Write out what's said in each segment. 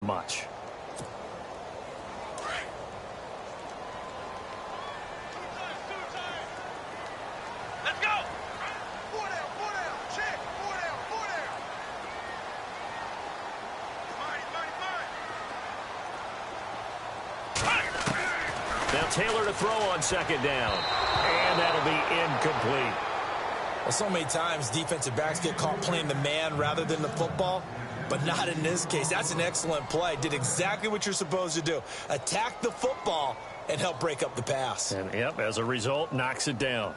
much. Let's go. 4 down, 4 down. Check. 4 down, 4 down. Now Taylor to throw on second down. And that'll be incomplete. Well, so many times defensive backs get caught playing the man rather than the football, but not in this case. That's an excellent play. Did exactly what you're supposed to do. Attack the football and help break up the pass. And, yep, as a result, knocks it down.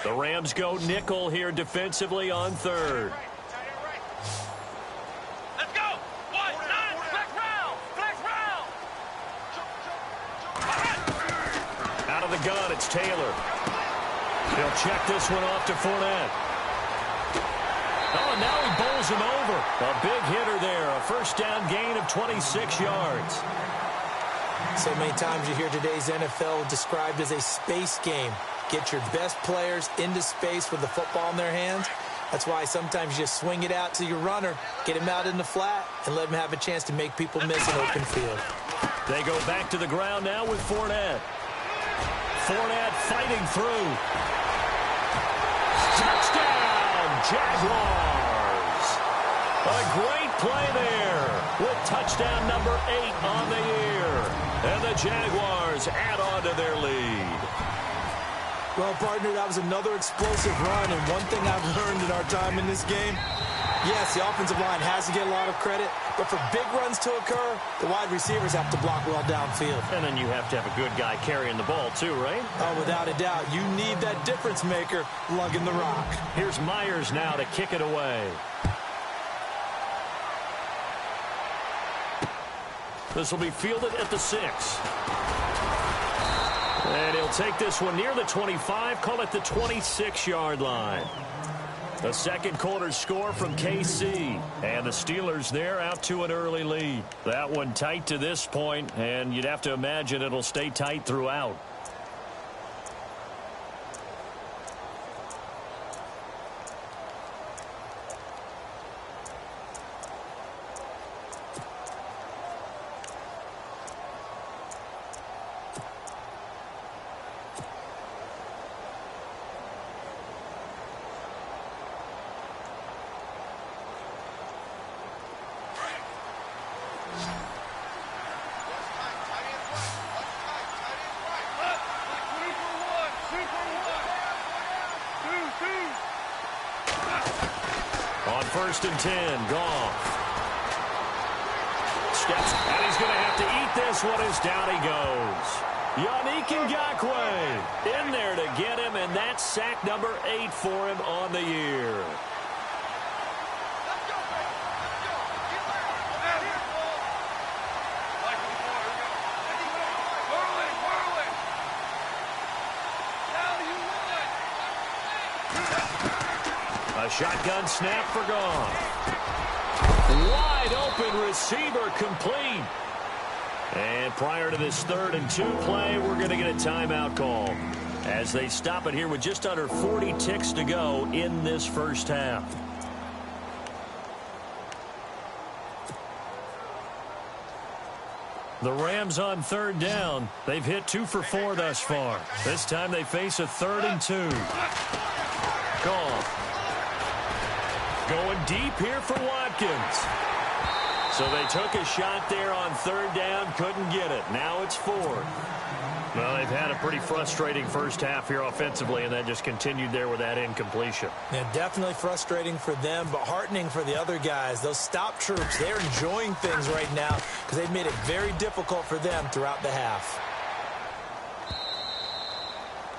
The Rams go nickel here defensively on third. Let's go. 1, 9, flex round. Flex round. Out of the gun, it's Taylor. He'll check this one off to Fournette. Oh, and now he bowls him over. A big hitter there. A first down gain of 26 yards. So many times you hear today's NFL described as a space game. Get your best players into space with the football in their hands. That's why sometimes you just swing it out to your runner, get him out in the flat, and let him have a chance to make people miss an open field. They go back to the ground now with Fournette. Fournette fighting through. Touchdown, Jaguars. A great play there with touchdown number 8 on the year. And the Jaguars add on to their lead. Well, partner, that was another explosive run, and one thing I've learned in our time in this game, yes, the offensive line has to get a lot of credit, but for big runs to occur, the wide receivers have to block well downfield. And then you have to have a good guy carrying the ball too, right? Oh, without a doubt. You need that difference maker lugging the rock. Here's Myers now to kick it away. This will be fielded at the 6. And he'll take this one near the 25, call it the 26-yard line. The second quarter score from KC. And the Steelers there out to an early lead. That one tight to this point, and you'd have to imagine it'll stay tight throughout. On 1st and 10, Goff. Steps, and he's going to have to eat this one as down he goes. Yannick Ngakoue in there to get him, and that's sack number 8 for him on the year. A shotgun snap for Goff. Wide open receiver complete. And prior to this 3rd and 2 play, we're going to get a timeout call as they stop it here with just under 40 ticks to go in this first half. The Rams on 3rd down. They've hit 2 for 4 thus far. This time they face a 3rd and 2. Goff. Going deep here for Watkins. So they took a shot there on 3rd down, couldn't get it. Now it's 4th. Well, they've had a pretty frustrating first half here offensively, and that just continued there with that incompletion. Yeah, definitely frustrating for them, but heartening for the other guys. Those stop troops, they're enjoying things right now because they've made it very difficult for them throughout the half.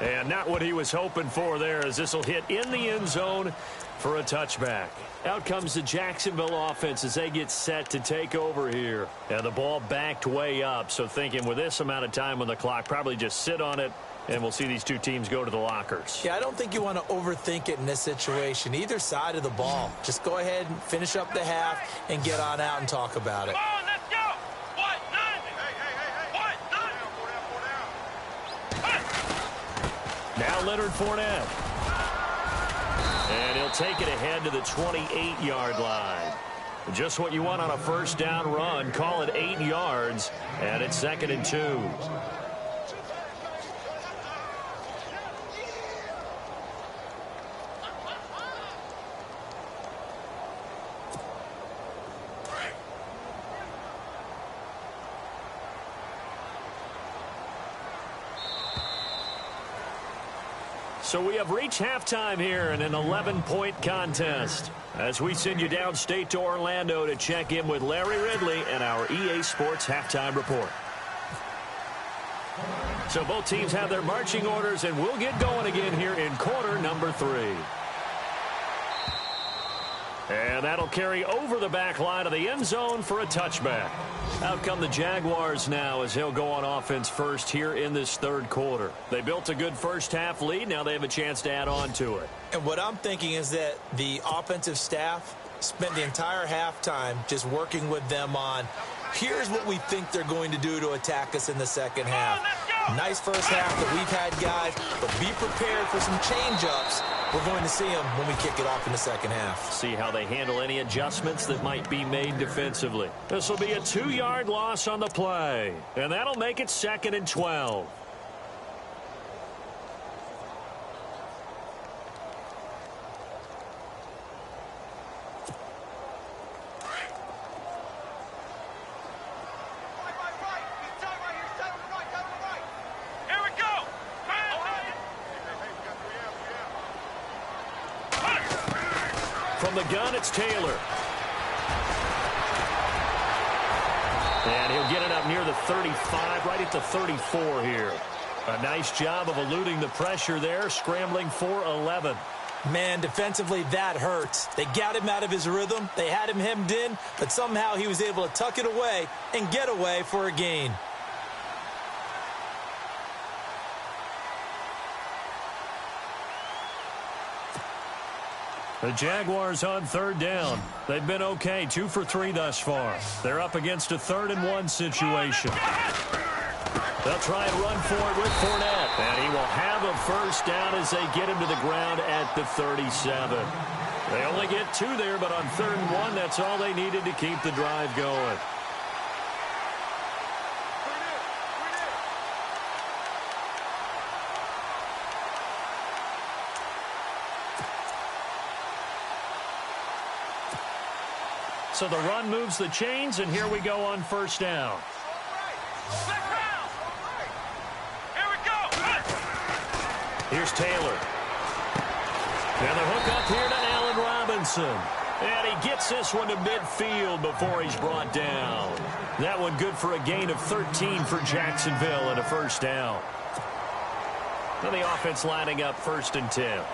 And not what he was hoping for there, as this will hit in the end zone for a touchback. Out comes the Jacksonville offense as they get set to take over here. And the ball backed way up, so thinking with this amount of time on the clock, probably just sit on it, and we'll see these two teams go to the lockers. Yeah, I don't think you want to overthink it in this situation. Either side of the ball. Just go ahead and finish up the half and get on out and talk about it. Come on, let's go. 1, 9. Hey. 1, 9. Now Leonard Fournette. And he'll take it ahead to the 28-yard line. Just what you want on a first down run. Call it 8 yards, and it's 2nd and 2. So we have reached halftime here in an 11-point contest as we send you downstate to Orlando to check in with Larry Ridley and our EA Sports Halftime Report. So both teams have their marching orders, and we'll get going again here in quarter number 3. And that'll carry over the back line of the end zone for a touchback. Out come the Jaguars now as they'll go on offense first here in this third quarter. They built a good first-half lead. Now they have a chance to add on to it. And what I'm thinking is that the offensive staff spent the entire halftime just working with them on, here's what we think they're going to do to attack us in the second half. Nice first half that we've had, guys, but be prepared for some change-ups. We're going to see them when we kick it off in the second half. See how they handle any adjustments that might be made defensively. This will be a 2-yard loss on the play, and that'll make it 2nd and 12. From the gun, it's Taylor. And he'll get it up near the 35, right at the 34 here. A nice job of eluding the pressure there, scrambling for 11. Man, defensively, that hurts. They got him out of his rhythm. They had him hemmed in, but somehow he was able to tuck it away and get away for a gain. The Jaguars on third down. They've been okay, 2 for 3 thus far. They're up against a 3rd and 1 situation. They'll try and run for it with Fournette. And he will have a first down as they get him to the ground at the 37. They only get 2 there, but on 3rd and 1, that's all they needed to keep the drive going. So the run moves the chains, and here we go on first down. Here's Taylor. And the hook up here to Allen Robinson. And he gets this one to midfield before he's brought down. That one good for a gain of 13 for Jacksonville and a first down. And the offense lining up 1st and 10.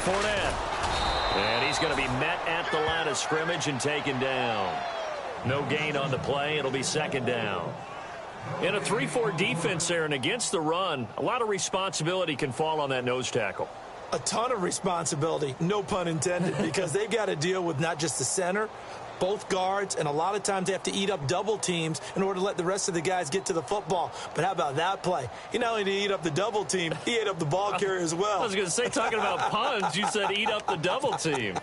Fournette. And he's going to be met at the line of scrimmage and taken down. No gain on the play. It'll be 2nd down. In a 3-4 defense there and against the run, a lot of responsibility can fall on that nose tackle. A ton of responsibility, no pun intended, because they've got to deal with not just the center, both guards, and a lot of times they have to eat up double teams in order to let the rest of the guys get to the football. But how about that play? He not only did he eat up the double team, he ate up the ball carrier as well. I was going to say, talking about puns, you said eat up the double team.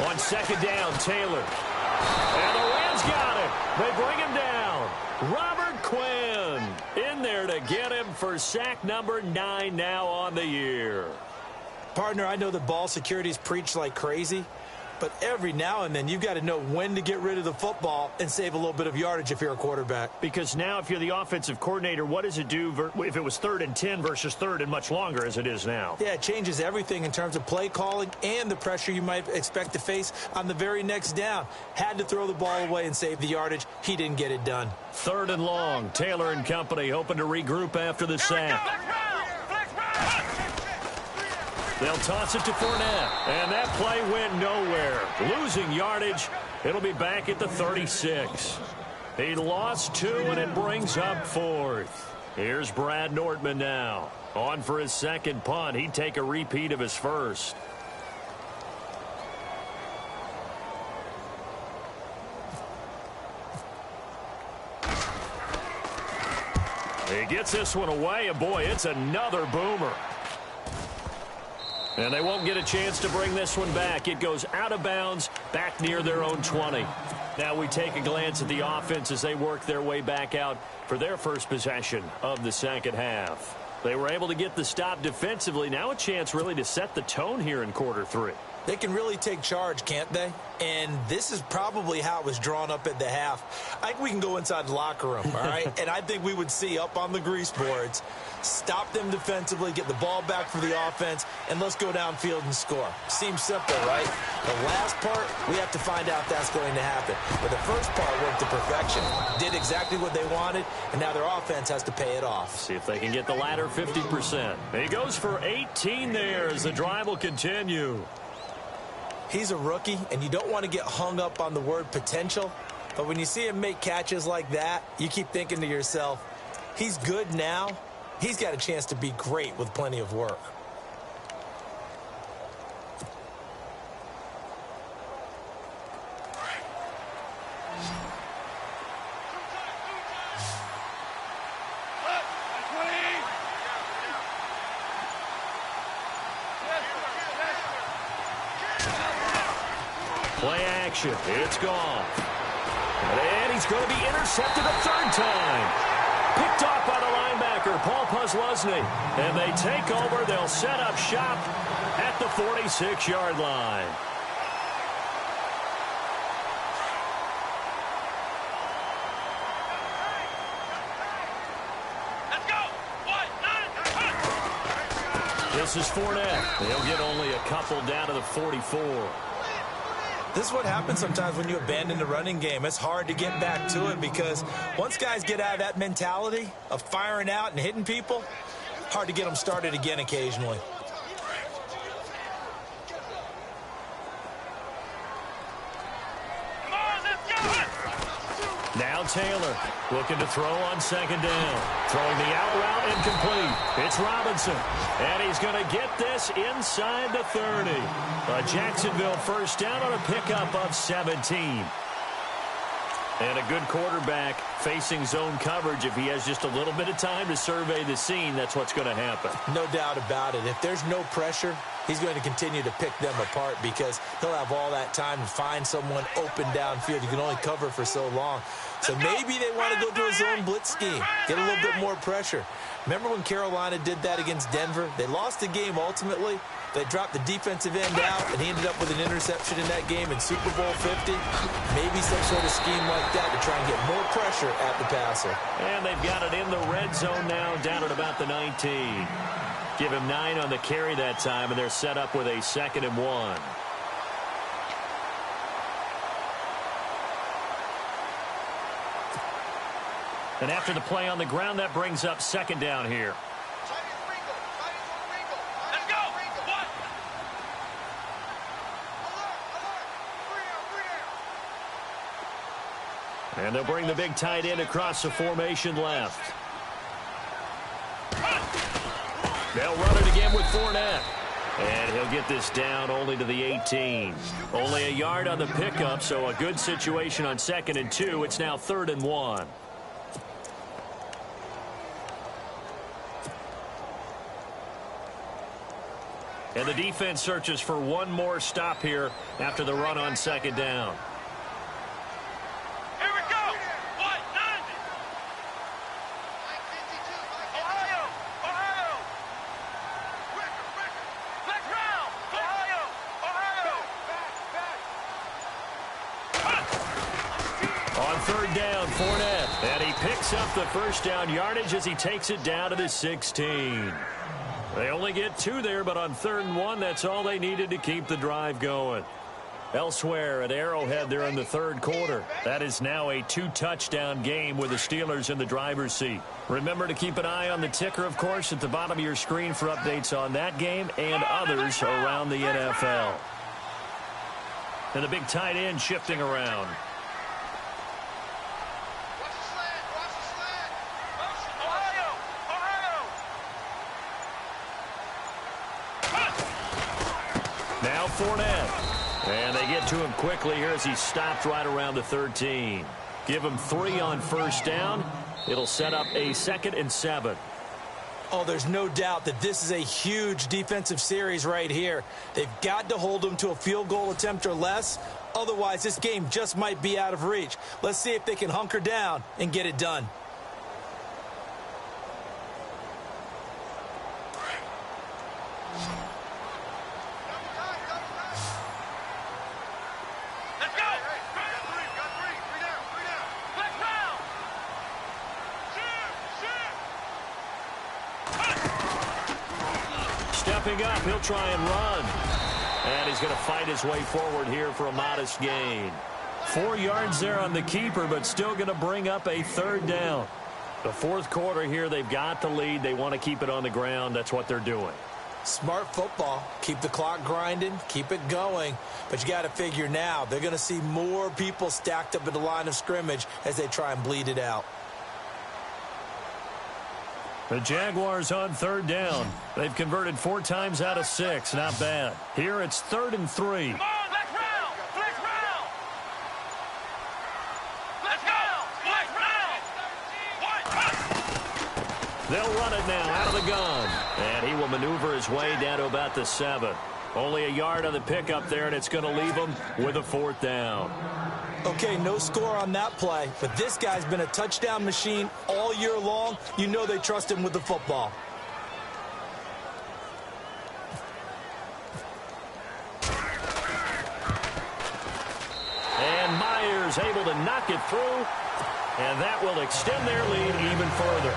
On 2nd down, Taylor. And the Rams got him. They bring him down. Robert Quinn in there to get him for sack number 9 now on the year. Partner, I know that ball security is preached like crazy, but every now and then you've got to know when to get rid of the football and save a little bit of yardage if you're a quarterback. Because now if you're the offensive coordinator, what does it do if it was 3rd and 10 versus 3rd and much longer as it is now? Yeah, it changes everything in terms of play calling and the pressure you might expect to face on the very next down. Had to throw the ball away and save the yardage. He didn't get it done. 3rd and long. Taylor and company hoping to regroup after the sack. They'll toss it to Fournette. And that play went nowhere. Losing yardage. It'll be back at the 36. He lost 2, and it brings up 4th. Here's Brad Nordman now. On for his second punt. He'd take a repeat of his first. He gets this one away, and boy, it's another boomer. And they won't get a chance to bring this one back. It goes out of bounds, back near their own 20. Now we take a glance at the offense as they work their way back out for their first possession of the second half. They were able to get the stop defensively. Now a chance really to set the tone here in quarter 3. They can really take charge, can't they? And this is probably how it was drawn up at the half. I think we can go inside the locker room, all right? And I think we would see up on the grease boards, stop them defensively, get the ball back for the offense, and let's go downfield and score. Seems simple, right? The last part, we have to find out that's going to happen. But the first part worked to perfection. Did exactly what they wanted, and now their offense has to pay it off. See if they can get the latter 50%. He goes for 18 there as the drive will continue. He's a rookie, and you don't want to get hung up on the word potential. But when you see him make catches like that, you keep thinking to yourself, he's good now. He's got a chance to be great with plenty of work. Play action. It's gone. And he's going to be intercepted a third time. Picked off by the linebacker, Paul Puslesny. And they take over. They'll set up shop at the 46-yard line. Let's go. 1, 9, 1. This is Fournette. They'll get only a couple down to the 44. This is what happens sometimes when you abandon the running game. It's hard to get back to it because once guys get out of that mentality of firing out and hitting people, hard to get them started again occasionally. Come on, let's go. Now Taylor looking to throw on second down. Throwing the out route incomplete. It's Robinson. And he's going to get this inside the 30. A Jacksonville first down on a pickup of 17. And a good quarterback facing zone coverage. If he has just a little bit of time to survey the scene, that's what's going to happen. No doubt about it. If there's no pressure, he's going to continue to pick them apart because he'll have all that time to find someone open downfield. You can only cover for so long. So maybe they want to go to a zone blitz scheme, get a little bit more pressure. Remember when Carolina did that against Denver? They lost the game ultimately. They dropped the defensive end out, and he ended up with an interception in that game in Super Bowl 50. Maybe some sort of scheme like that to try and get more pressure at the passer. And they've got it in the red zone now, down at about the 19. Give him 9 on the carry that time, and they're set up with a 2nd and 1. And after the play on the ground, that brings up 2nd down here. Let's go. 1. And they'll bring the big tight end across the formation left. They'll run it again with Fournette. And he'll get this down only to the 18. Only a yard on the pickup, so a good situation on 2nd and 2. It's now 3rd and 1. And the defense searches for one more stop here after the run on 2nd down. Here we go. 1, 9. Ohio. Ohio. Black round. Ohio. Ohio. On 3rd down, Fournette. And he picks up the first down yardage as he takes it down to the 16. They only get 2 there, but on 3rd and 1, that's all they needed to keep the drive going. Elsewhere at Arrowhead, they're in the third quarter. That is now a 2-touchdown game with the Steelers in the driver's seat. Remember to keep an eye on the ticker, of course, at the bottom of your screen for updates on that game and others around the NFL. And the big tight end shifting around. Watch the slant. Watch the slant. Ohio. Ohio. Now Fournette. And they get to him quickly here as he stopped right around the 13. Give him 3 on first down. It'll set up a 2nd and 7. Oh, there's no doubt that this is a huge defensive series right here. They've got to hold them to a field goal attempt or less. Otherwise, this game just might be out of reach. Let's see if they can hunker down and get it done. Stepping up, he'll try and run. And he's going to fight his way forward here for a modest gain. 4 yards there on the keeper, but still going to bring up a 3rd down. The fourth quarter here, they've got the lead. They want to keep it on the ground. That's what they're doing. Smart football. Keep the clock grinding. Keep it going. But you got to figure now, they're going to see more people stacked up at the line of scrimmage as they try and bleed it out. The Jaguars on 3rd down. They've converted 4 times out of 6. Not bad. Here it's 3rd and 3. Come on, let's round. Let's round. Let's go. Let's round. They'll run it now out of the gun. And he will maneuver his way down to about the 7. Only a yard on the pickup there, and it's going to leave him with a 4th down. Okay, no score on that play, but this guy's been a touchdown machine all year long. You know they trust him with the football. And Myers able to knock it through, and that will extend their lead even further.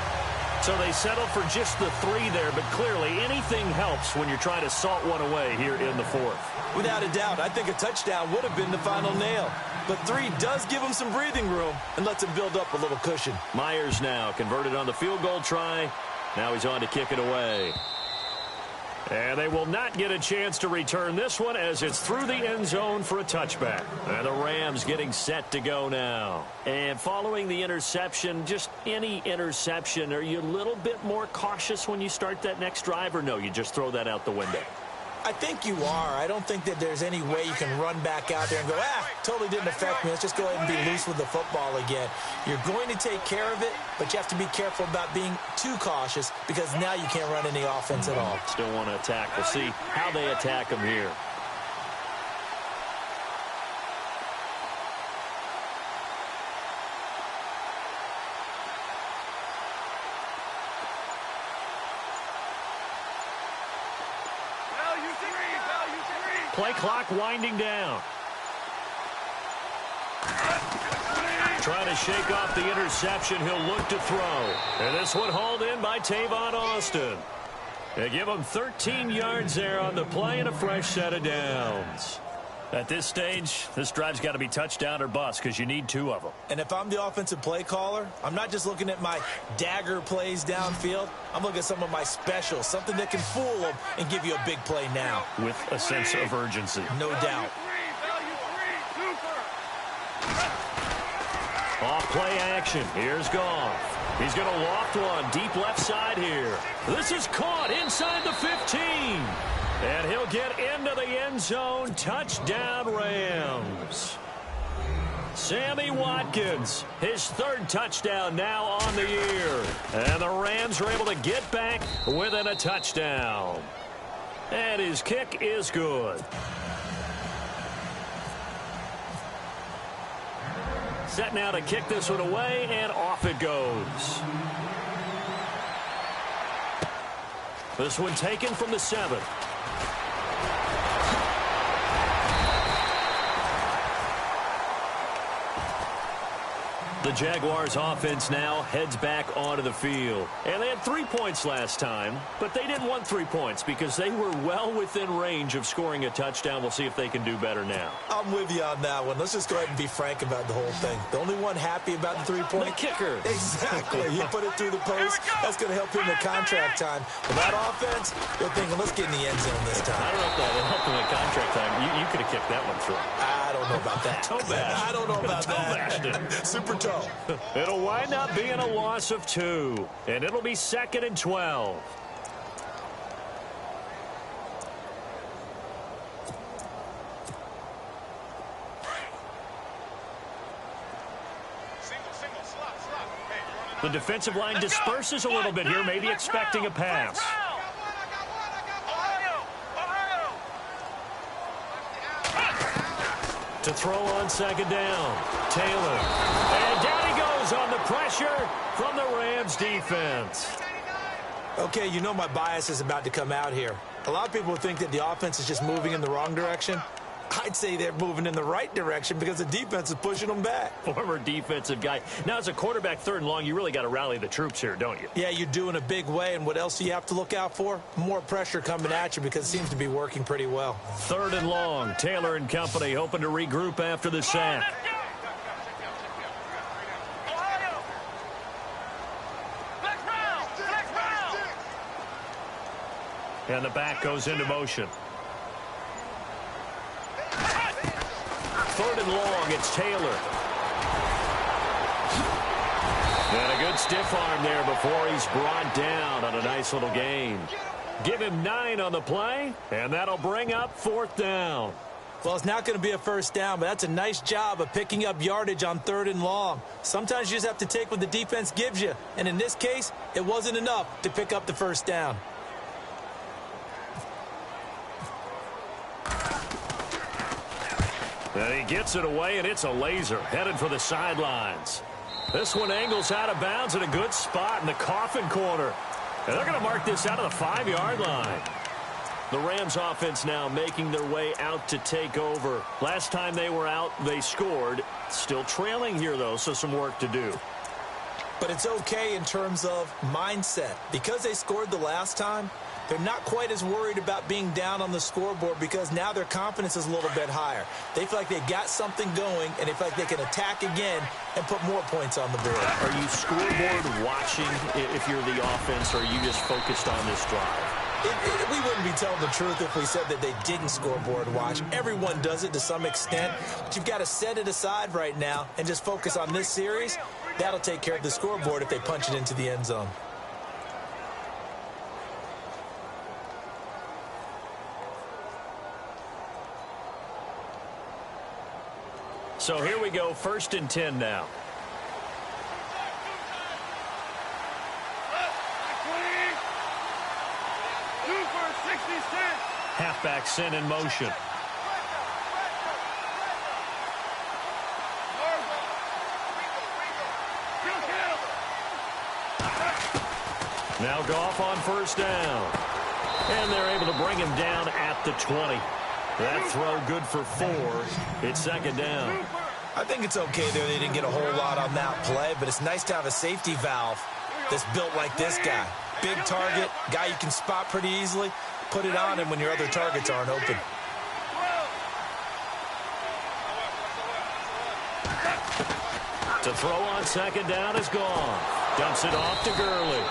So they settle for just the 3 there, but clearly anything helps when you're trying to salt one away here in the 4th. Without a doubt, I think a touchdown would have been the final nail. But 3 does give him some breathing room and lets him build up a little cushion. Myers now converted on the field goal try. Now he's on to kick it away. And they will not get a chance to return this one as it's through the end zone for a touchback. And the Rams getting set to go now. And following the interception, just any interception, are you a little bit more cautious when you start that next drive, or no, you just throw that out the window? I think you are. I don't think that there's any way you can run back out there and go, totally didn't affect me. Let's just go ahead and be loose with the football again. You're going to take care of it, but you have to be careful about being too cautious because now you can't run any offense at all. Still want to attack. We'll see how they attack him here. Play clock winding down. Trying to shake off the interception. He'll look to throw. And this one hauled in by Tavon Austin. They give him 13 yards there on the play and a fresh set of downs. At this stage, this drive's got to be touchdown or bust because you need 2 of them. And if I'm the offensive play caller, I'm not just looking at my dagger plays downfield. I'm looking at some of my specials, something that can fool them and give you a big play now. With a sense of urgency. No doubt. Off play action. Here's Goff. He's going to loft one deep left side here. This is caught inside the 15. And he'll get into the end zone. Touchdown, Rams. Sammy Watkins, his 3rd touchdown now on the year. And the Rams are able to get back within a touchdown. And his kick is good. Set now to kick this one away, and off it goes. This one taken from the 7. The Jaguars offense now heads back onto the field. And they had 3 points last time, but they didn't want 3 points because they were well within range of scoring a touchdown. We'll see if they can do better now. I'm with you on that one. Let's just go ahead and be frank about the whole thing. The only one happy about the 3-point. The kicker. Exactly. He put it through the post. That's going to help him with contract time. But that offense, they're thinking, let's get in the end zone this time. I don't know if that helped him with contract time. You could have kicked that one through. I don't know about that. I don't know about that. Super toe. It'll wind up being a loss of 2, and it'll be 2nd and 12. The defensive line disperses a little bit here, maybe expecting a pass. To throw on 2nd down, Taylor. And down he goes on the pressure from the Rams defense. Okay, you know my bias is about to come out here. A lot of people think that the offense is just moving in the wrong direction. I'd say they're moving in the right direction because the defense is pushing them back. Former defensive guy. Now, as a quarterback 3rd and long, you really got to rally the troops here, don't you? Yeah, you do in a big way. And what else do you have to look out for? More pressure coming at you because it seems to be working pretty well. 3rd and long. Taylor and company hoping to regroup after the sack. And the back goes into motion. 3rd and long, it's Taylor. And a good stiff arm there before he's brought down on a nice little gain. Give him 9 on the play, and that'll bring up 4th down. Well, it's not going to be a first down, but that's a nice job of picking up yardage on 3rd and long. Sometimes you just have to take what the defense gives you, and in this case, it wasn't enough to pick up the first down. And he gets it away, and it's a laser headed for the sidelines. This one angles out of bounds in a good spot in the coffin corner. And they're going to mark this out of the 5-yard line. The Rams offense now making their way out to take over. Last time they were out, they scored. Still trailing here, though, so some work to do. But it's okay in terms of mindset. Because they scored the last time, they're not quite as worried about being down on the scoreboard because now their confidence is a little bit higher. They feel like they've got something going, and they feel like they can attack again and put more points on the board. Are you scoreboard watching if you're the offense, or are you just focused on this drive? We wouldn't be telling the truth if we said that they didn't scoreboard watch. Everyone does it to some extent, but you've got to set it aside right now and just focus on this series. That'll take care of the scoreboard if they punch it into the end zone. So here we go, 1st and 10 now. Halfback sent in motion. Now Goff on 1st down. And they're able to bring him down at the 20. That throw good for 4. It's 2nd down. I think it's okay there. They didn't get a whole lot on that play, but it's nice to have a safety valve that's built like this guy. Big target, guy you can spot pretty easily. Put it on him when your other targets aren't open. To throw on 2nd down is gone. Dumps it off to Gurley.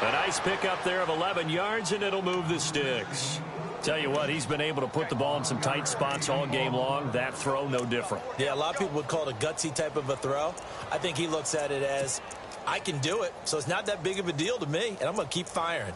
A nice pickup there of 11 yards, and it'll move the sticks. Tell you what, he's been able to put the ball in some tight spots all game long. That throw, no different. Yeah, a lot of people would call it a gutsy type of a throw. I think he looks at it as, I can do it, so it's not that big of a deal to me, and I'm going to keep firing.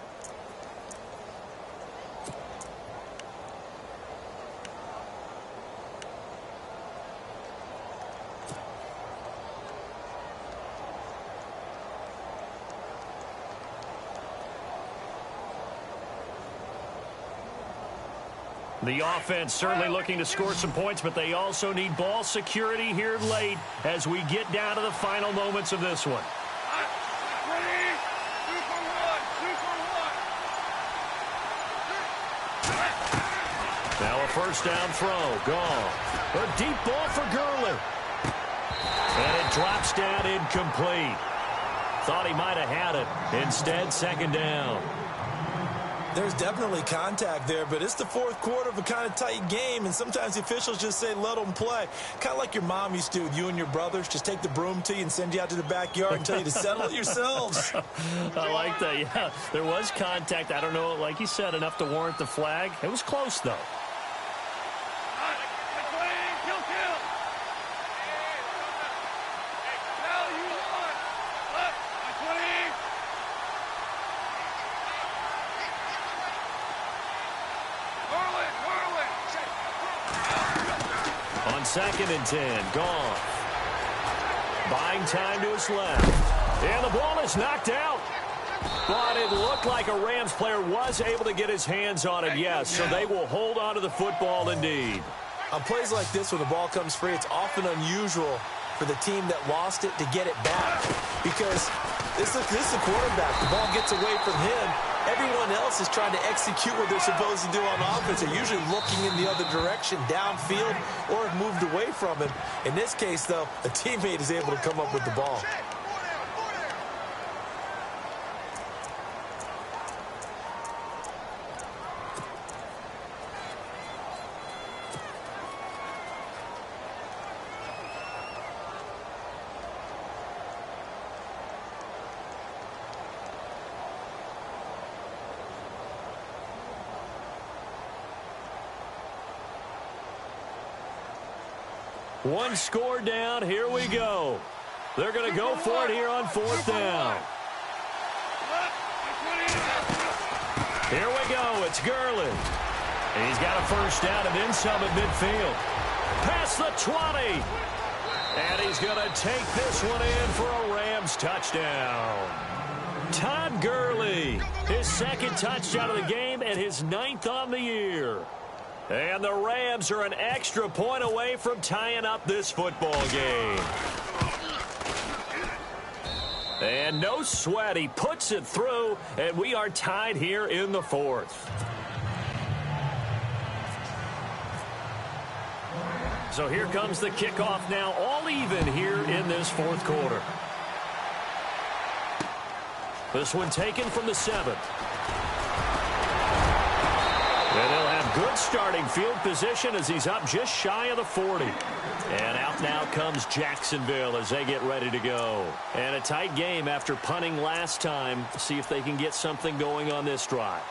The offense certainly looking to score some points, but they also need ball security here late as we get down to the final moments of this one. Now a 1st down throw. Gone. A deep ball for Gurley. And it Drops down incomplete. Thought he might have had it. Instead, second down. There's definitely contact there, but it's the fourth quarter of a kind of tight game, and sometimes the officials just say, let them play. Kind of like your mom used to with you and your brothers. Just take the broom to you and send you out to the backyard and tell you to settle it yourselves. I like that, yeah. There was contact. I don't know, like you said, enough to warrant the flag. It was close, though. Second and 10, gone. Buying time to his left. And the ball is knocked out. But it looked like a Rams player was able to get his hands on it, yes. So they will hold on to the football indeed. On plays like this, when the ball comes free, it's often unusual for the team that lost it to get it back. Because this is a quarterback. The ball gets away from him. Everyone else is trying to execute what they're supposed to do on offense. They're usually looking in the other direction, downfield, or have moved away from him. In this case, though, a teammate is able to come up with the ball. One score down. Here we go. They're going to go for it here on fourth down. Here we go. It's Gurley. And he's got a first down and then some at midfield. Past the 20. And he's going to take this one in for a Rams touchdown. Todd Gurley, his second touchdown of the game and his 9th on the year. And the Rams are an extra point away from tying up this football game. And no sweat. He puts it through, and we are tied here in the fourth. So here comes the kickoff now, all even here in this fourth quarter. This one taken from the 7th. And they'll have good starting field position as he's up just shy of the 40. And out now comes Jacksonville as they get ready to go. And a tight game after punting last time. See if they can get something going on this drive.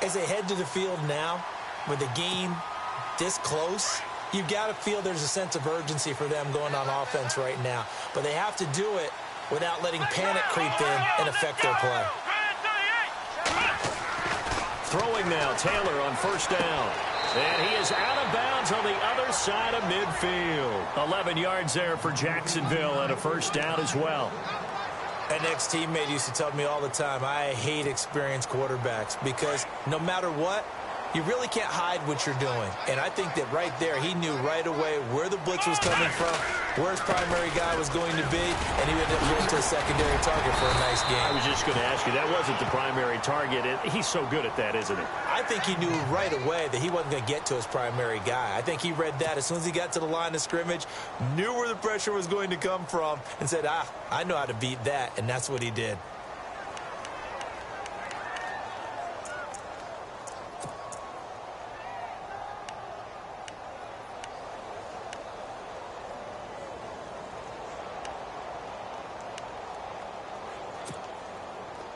As they head to the field now, with the game this close, you've got to feel there's a sense of urgency for them going on offense right now. But they have to do it without letting panic creep in and affect their play. Throwing now, Taylor on first down. And he is out of bounds on the other side of midfield. 11 yards there for Jacksonville and a first down as well. An ex-teammate used to tell me all the time, I hate experienced quarterbacks because no matter what, you really can't hide what you're doing. And I think that right there, he knew right away where the blitz was coming from, where his primary guy was going to be, and he ended up going to a secondary target for a nice game. I was just going to ask you, that wasn't the primary target. He's so good at that, isn't he? I think he knew right away that he wasn't going to get to his primary guy. I think he read that as soon as he got to the line of scrimmage, knew where the pressure was going to come from, and said, I know how to beat that, and that's what he did.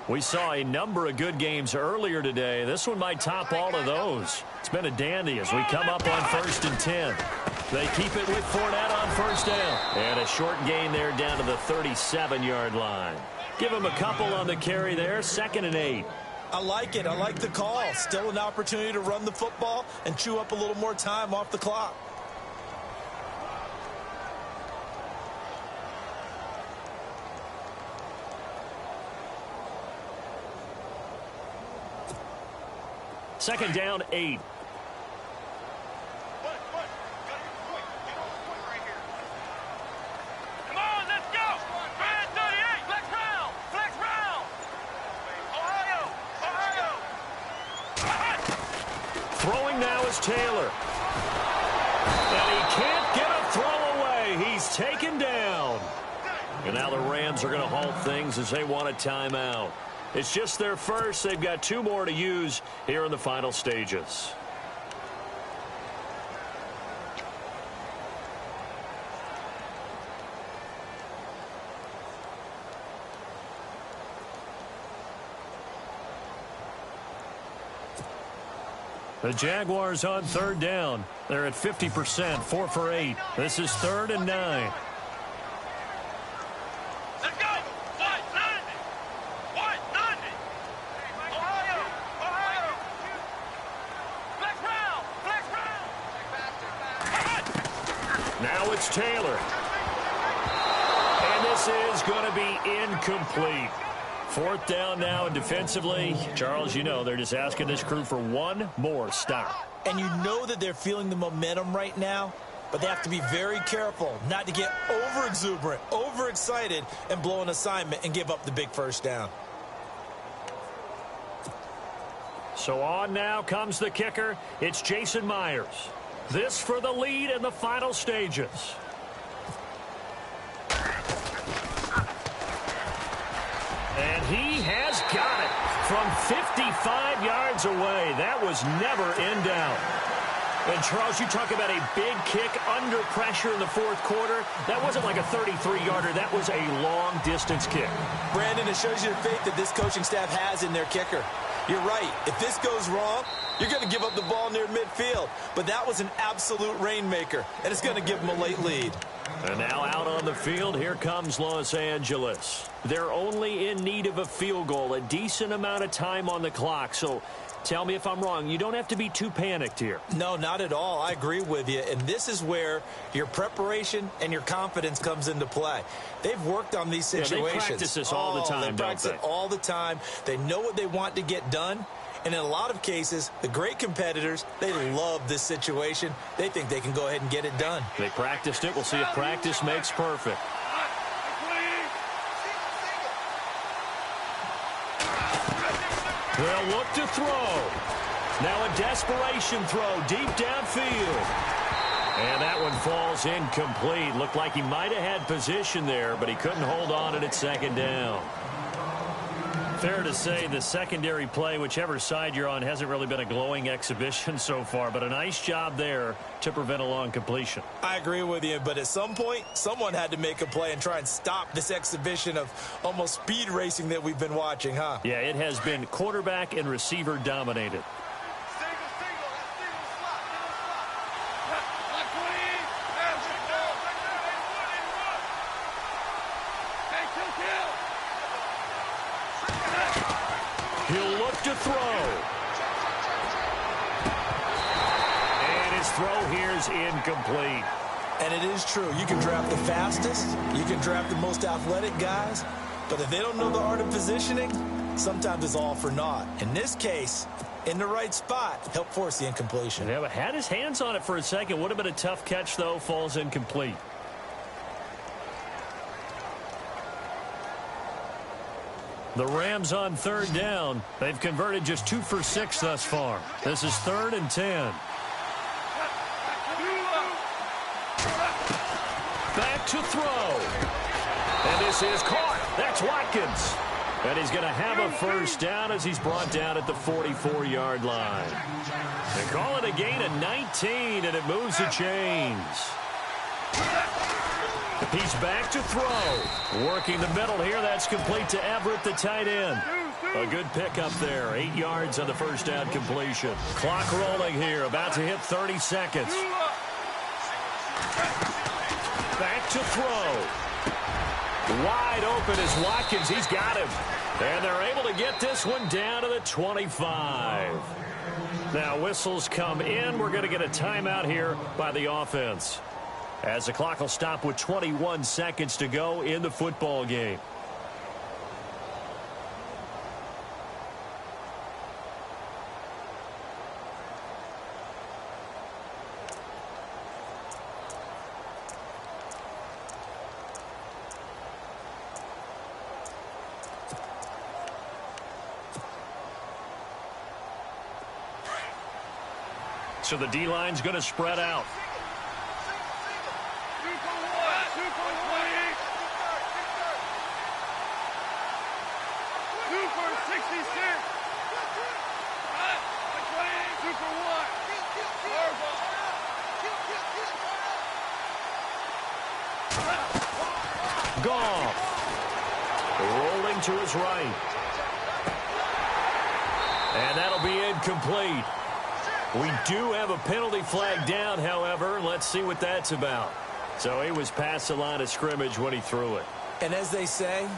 We saw a number of good games earlier today. This one might top all of those. It's been a dandy as we come up on first and 10. They keep it with Fournette on first down. And a short gain there down to the 37-yard line. Give him a couple on the carry there. 2nd and 8. I like it. I like the call. Still an opportunity to run the football and chew up a little more time off the clock. Second down, 8. Come on, let's go. Red 38. Flex round. Flex round. Ohio. Throwing now is Taylor. And he can't get a throw away. He's he's taken down. And now the Rams are going to halt things as they want a timeout. It's just their first. They've got 2 more to use here in the final stages. The Jaguars on 3rd down. They're at 50%, 4 for 8. This is 3rd and 9. Let's go! White 90! White 90! Ohio! Ohio! Flex round! Flex round! Now it's Taylor. And this is going to be incomplete. 4th down now, and defensively, Charles, you know, they're just asking this crew for one more stop. And you know that they're feeling the momentum right now, but they have to be very careful not to get over-exuberant, over-excited, and blow an assignment and give up the big first down. So on now comes the kicker. It's Jason Myers. This for the lead in the final stages. And he has got it from 55 yards away. That was never in doubt. And, Charles, you talk about a big kick under pressure in the 4th quarter. That wasn't like a 33-yarder. That was a long-distance kick. Brandon, it shows you the faith that this coaching staff has in their kicker. You're right. If this goes wrong, you're going to give up the ball near midfield. But that was an absolute rainmaker, and it's going to give them a late lead. And now out on the field, here comes Los Angeles. They're only in need of a field goal, a decent amount of time on the clock. So tell me if I'm wrong. You don't have to be too panicked here. No, not at all. I agree with you. And this is where your preparation and your confidence comes into play. They've worked on these situations. They practice this all the time, They practice it all the time. They know what they want to get done. And in a lot of cases, the great competitors, they love this situation. They think they can go ahead and get it done. They practiced it. We'll see if practice makes perfect. They'll look to throw. Now a desperation throw deep downfield. And that one falls incomplete. Looked like he might have had position there, but he couldn't hold on to it at 2nd down. Fair to say the secondary play, whichever side you're on, hasn't really been a glowing exhibition so far, but a nice job there to prevent a long completion. I agree with you, but at some point, someone had to make a play and try and stop this exhibition of almost speed racing that we've been watching, huh? Yeah, it has been quarterback and receiver dominated. He'll look to throw. And his throw here is incomplete. And it is true. You can draft the fastest. You can draft the most athletic guys. But if they don't know the art of positioning, sometimes it's all for naught. In this case, in the right spot, help force the incompletion. Yeah, but had his hands on it for a second. Would have been a tough catch, though. Falls incomplete. The Rams on 3rd down. They've converted just 2 for 6 thus far. This is 3rd and 10. Back to throw. And this is caught. That's Watkins. And he's going to have a first down as he's brought down at the 44-yard line. They call it a gain of 19, and it moves the chains. He's back to throw. Working the middle here. That's complete to Everett, the tight end. A good pickup there. 8 yards on the first down completion. Clock rolling here. About to hit 30 seconds. Back to throw. Wide open is Watkins. He's got him. And they're able to get this one down to the 25. Now whistles come in. We're going to get a timeout here by the offense, as the clock will stop with 21 seconds to go in the football game. So the D-line's going to spread out. Goff rolling to his right. And that'll be incomplete. We do have a penalty flag down, however. Let's see what that's about. So he was past the line of scrimmage when he threw it. And as they say,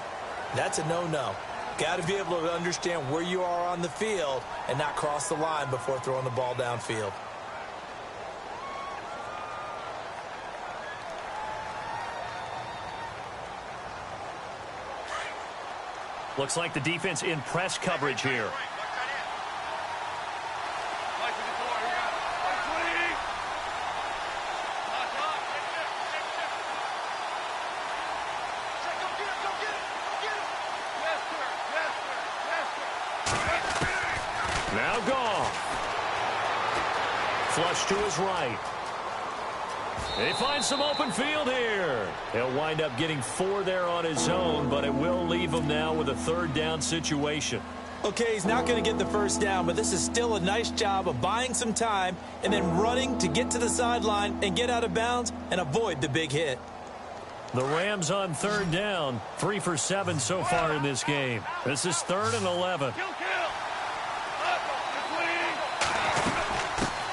that's a no-no. Got to be able to understand where you are on the field and not cross the line before throwing the ball downfield. Looks like the defense in press coverage here. Now Goff. Flush to his right. He finds some open field here. He'll wind up getting 4 there on his own, but it will leave him now with a third down situation. Okay, he's not going to get the first down, but this is still a nice job of buying some time and then running to get to the sideline and get out of bounds and avoid the big hit. The Rams on third down, 3 for 7 so far in this game. This is 3rd and 11.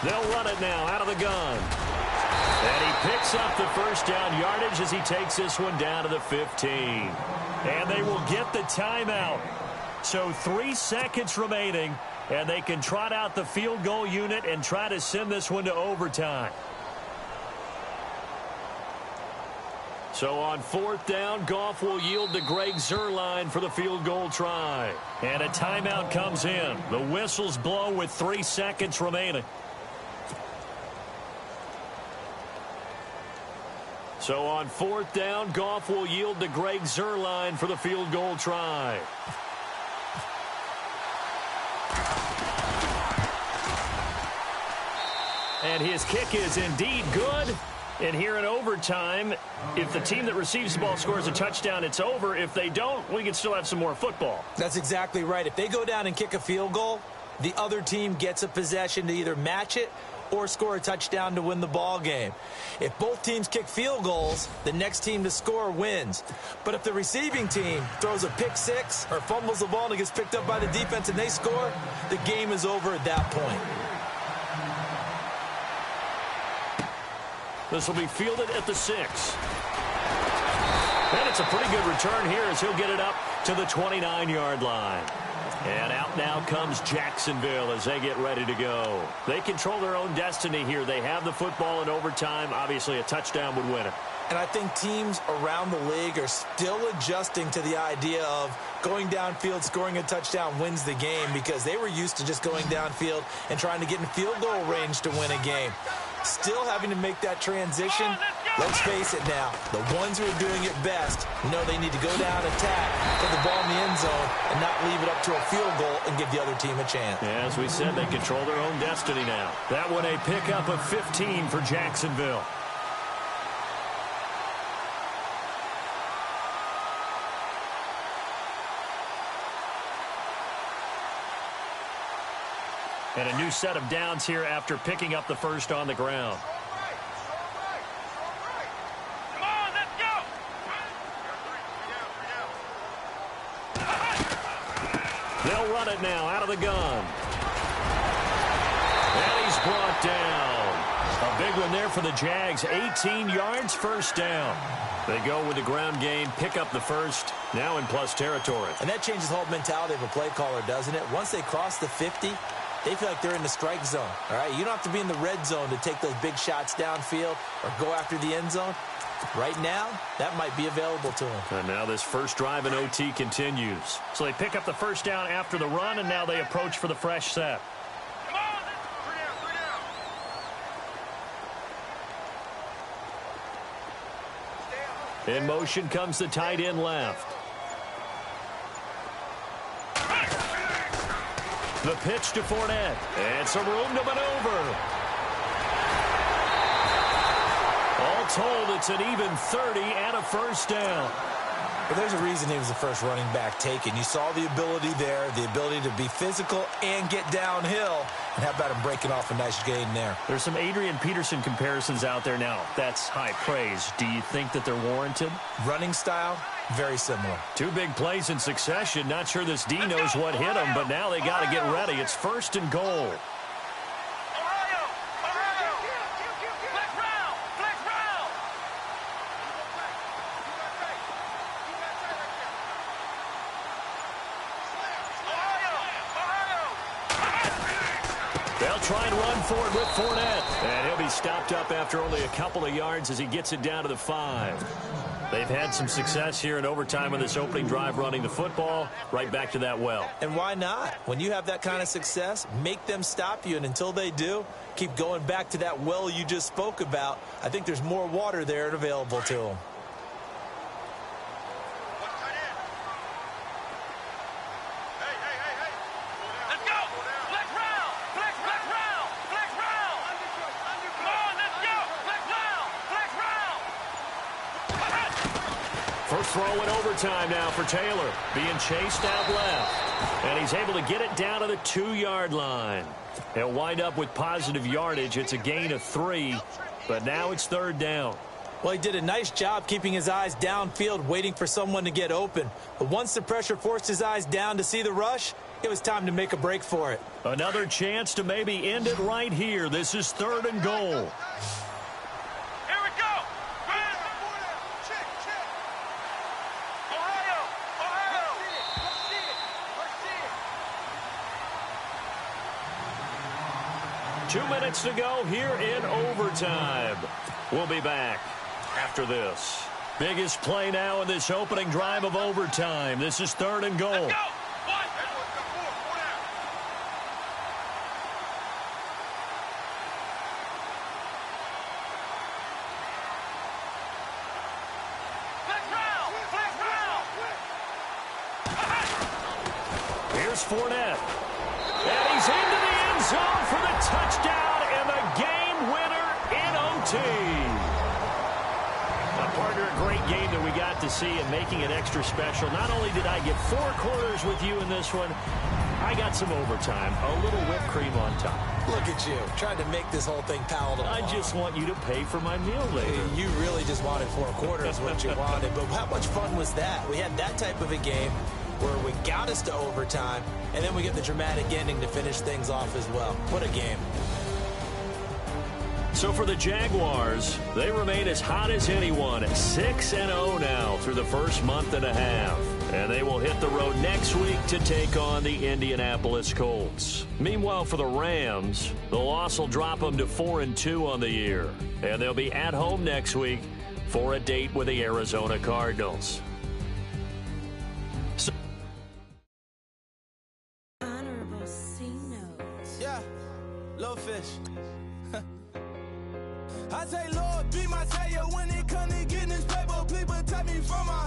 They'll run it now out of the gun. And he picks up the first down yardage as he takes this one down to the 15. And they will get the timeout. So 3 seconds remaining, and they can trot out the field goal unit and try to send this one to overtime. So on 4th down, Goff will yield to Greg Zuerlein for the field goal try. And a timeout comes in. The whistles blow with 3 seconds remaining. So on 4th down, Goff will yield to Greg Zuerlein for the field goal try. And his kick is indeed good. And here in overtime, if the team that receives the ball scores a touchdown, it's over. If they don't, we can still have some more football. That's exactly right. If they go down and kick a field goal, the other team gets a possession to either match it or score a touchdown to win the ball game. If both teams kick field goals, the next team to score wins. But if the receiving team throws a pick six or fumbles the ball and it gets picked up by the defense and they score, the game is over at that point. This will be fielded at the 6. And it's a pretty good return here as he'll get it up to the 29-yard line. And out now comes Jacksonville as they get ready to go. They control their own destiny here. They have the football in overtime. Obviously, a touchdown would win it. And I think teams around the league are still adjusting to the idea of going downfield, scoring a touchdown wins the game, because they were used to just going downfield and trying to get in field goal range to win a game. Still having to make that transition. Let's face it now, the ones who are doing it best know they need to go down, attack, put the ball in the end zone, and not leave it up to a field goal and give the other team a chance. Yeah, as we said, they control their own destiny now. That one a pickup of 15 for Jacksonville. And a new set of downs here after picking up the first on the ground. Come on, let's go! They'll run it now out of the gun. And he's brought down. A big one there for the Jags. 18 yards, first down. They go with the ground game, pick up the first, now in plus territory. And that changes the whole mentality of a play caller, doesn't it? Once they cross the 50, they feel like they're in the strike zone, all right? You don't have to be in the red zone to take those big shots downfield or go after the end zone. Right now, that might be available to them. And now this first drive in OT continues. So they pick up the first down after the run, and now they approach for the fresh set. Come on, 3 down. In motion comes the tight end left. The pitch to Fournette. And some room to maneuver. All told, it's an even 30 and a first down. But there's a reason he was the first running back taken. You saw the ability there, the ability to be physical and get downhill. And how about him breaking off a nice gain there? There's some Adrian Peterson comparisons out there now. That's high praise. Do you think that they're warranted? Running style, very similar. 2 big plays in succession. Not sure this D knows what hit him, but now they got to get ready. It's 1st and goal. They'll try and run for it with Fournette. And he'll be stopped up after only a couple of yards as he gets it down to the 5. They've had some success here in overtime on this opening drive running the football. Right back to that well. And why not? When you have that kind of success, make them stop you. And until they do, keep going back to that well you just spoke about. I think there's more water there and available to them. First throw in overtime now for Taylor. Being chased out left. And he's able to get it down to the 2-yard line. He'll wind up with positive yardage. It's a gain of 3. But now it's 3rd down. Well, he did a nice job keeping his eyes downfield, waiting for someone to get open. But once the pressure forced his eyes down to see the rush, it was time to make a break for it. Another chance to maybe end it right here. This is 3rd and goal. Here we go. Check. Ohio. 2 minutes to go here in overtime. We'll be back after this. Biggest play now in this opening drive of overtime. This is 3rd and goal. Let's go. Here's Fournette. And he's into the end zone for the touchdown and the game winner in OT. Now, partner, a great game that we got to see and making it extra special. Not only did I get 4 quarters with you in this one, I got some overtime, a little whipped cream on top. Look at you, trying to make this whole thing palatable. I just want you to pay for my meal later. You really just wanted 4 quarters, what you wanted. But how much fun was that? We had that type of a game where we got us to overtime, and then we get the dramatic ending to finish things off as well. What a game. So for the Jaguars, they remain as hot as anyone at 6-0 now through the first month and a half. And they will hit the road next week to take on the Indianapolis Colts. Meanwhile, for the Rams, the loss will drop them to 4-2 on the year. And they'll be at home next week for a date with the Arizona Cardinals. Low fish. I say, Lord, be my savior when it comes to getting this paper. Please protect me from my